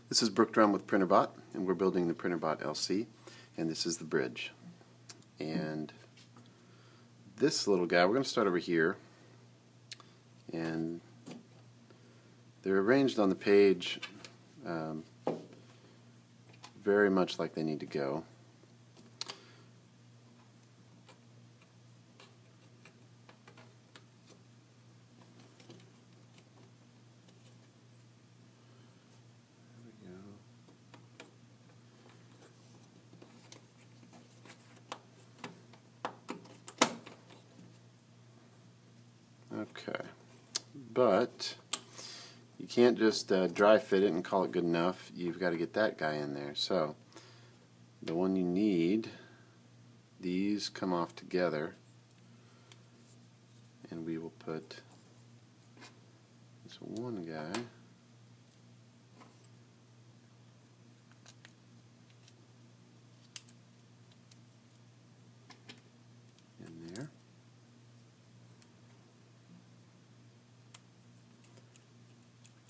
This is Brook Drumm with Printrbot, and we're building the Printrbot LC, and this is the bridge. And this little guy, we're going to start over here, and they're arranged on the page very much like they need to go. Okay, but you can't just dry fit it and call it good enough. You've got to get that guy in there. So the one you need, these come off together, and we will put this one guy in there.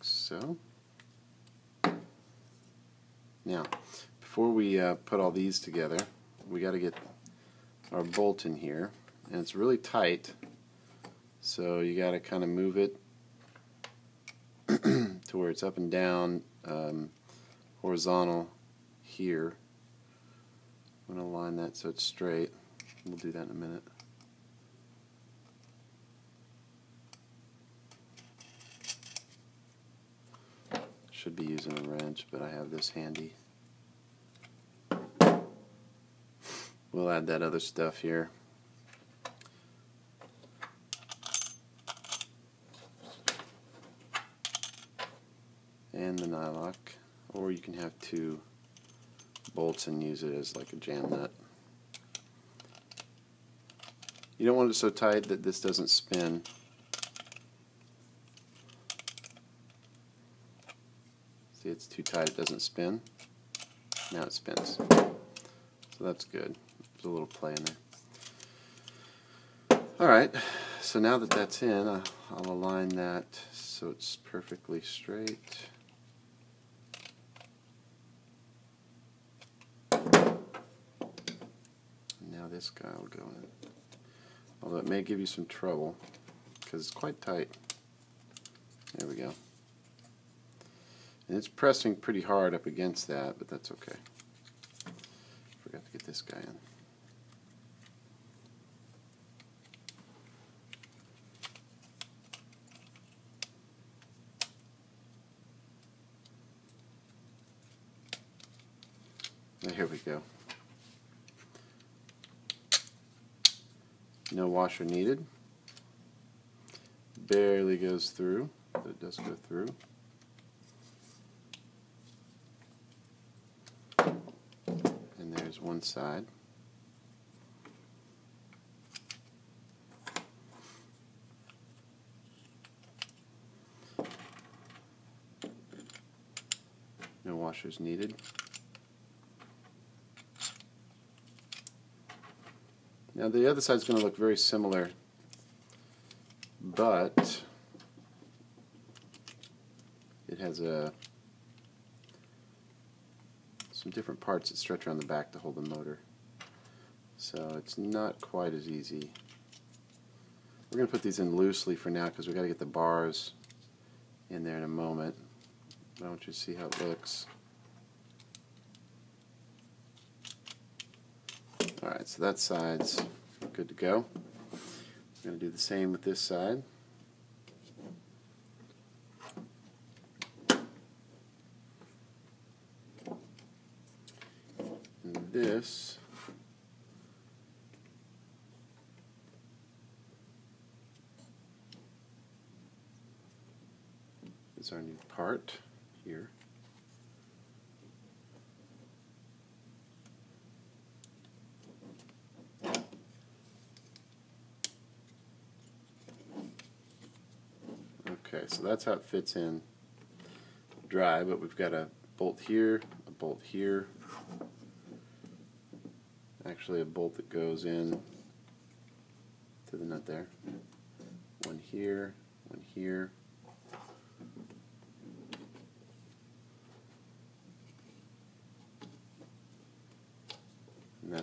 So now, before we put all these together, we got to get our bolt in here, and it's really tight, so you got to kind of move it to where it's up and down, horizontal here. I'm going to line that so it's straight. We'll do that in a minute. Should be using a wrench, but I have this handy. We'll add that other stuff here. And the nylock, or you can have two bolts and use it as like a jam nut. You don't want it so tight that this doesn't spin. See, it's too tight, it doesn't spin. Now it spins. So that's good. There's a little play in there. Alright, so now that that's in, I'll align that so it's perfectly straight. Now this guy will go in. Although it may give you some trouble because it's quite tight. There we go. And it's pressing pretty hard up against that, but that's okay. Forgot to get this guy in. Now here we go. No washer needed. Barely goes through, but it does go through. And there's one side. No washers needed. Now the other side is going to look very similar, but it has some different parts that stretch around the back to hold the motor. So it's not quite as easy. We're going to put these in loosely for now because we've got to get the bars in there in a moment. I want you to see how it looks. Alright, so that side's good to go. We're going to do the same with this side. And this is our new part here. Okay, so that's how it fits in dry, but we've got a bolt here, a bolt here, actually a bolt that goes in to the nut there, one here, one here,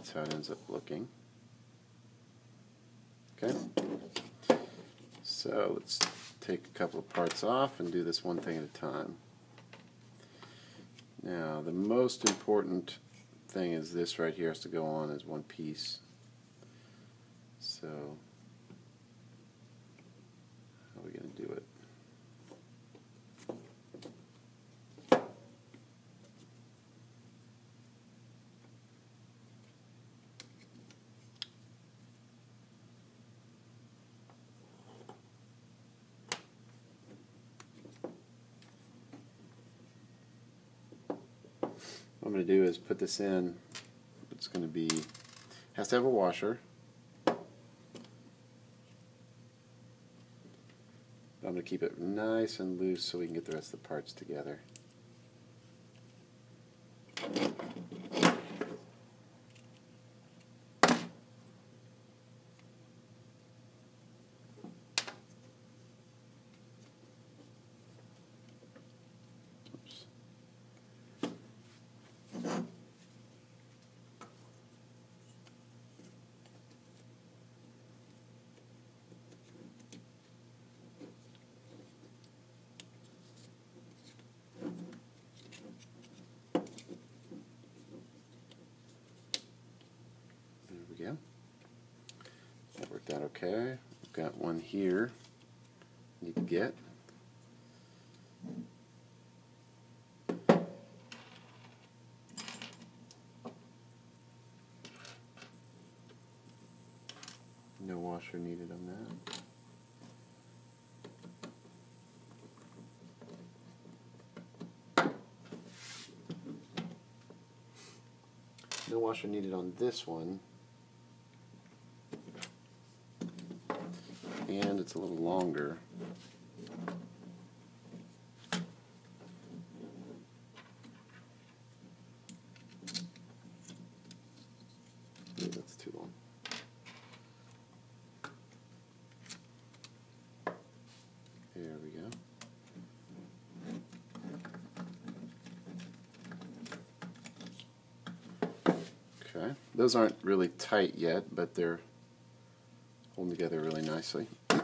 that's how it ends up looking. Okay, so let's take a couple of parts off and do this one thing at a time. Now, the most important thing is this right here has to go on as one piece. So, how are we going to do it? What I'm going to do is put this in. It's going to be, has to have a washer. I'm going to keep it nice and loose so we can get the rest of the parts together. Yeah, that worked out okay. We've got one here I need to get. No washer needed on that. No washer needed on this one. And it's a little longer. Maybe that's too long. There we go. Okay, those aren't really tight yet, but they're holding together really nicely. So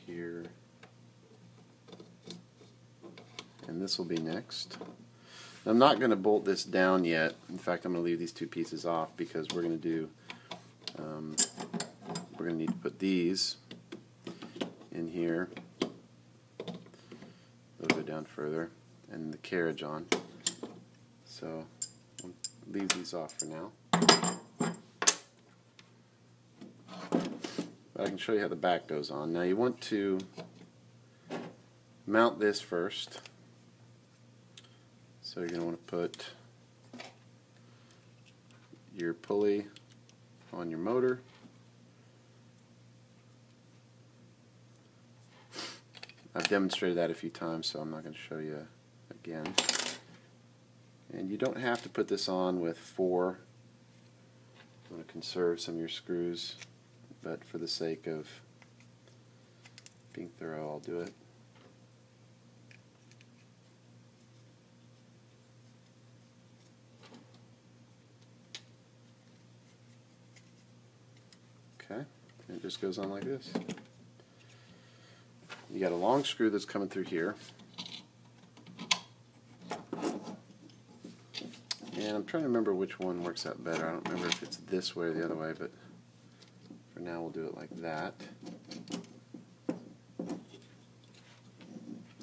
here, and this will be next. I'm not going to bolt this down yet. In fact, I'm going to leave these two pieces off because we're going to do, we're going to need to put these in here. They'll go down further, and the carriage on. So I'll leave these off for now. But I can show you how the back goes on. Now you want to mount this first. So you're going to want to put your pulley on your motor. I've demonstrated that a few times, so I'm not going to show you again. And you don't have to put this on with 4. You want to conserve some of your screws, but for the sake of being thorough, I'll do it. Okay, and it just goes on like this. You got a long screw that's coming through here. And I'm trying to remember which one works out better. I don't remember if it's this way or the other way, but for now we'll do it like that.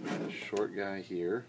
Got a short guy here.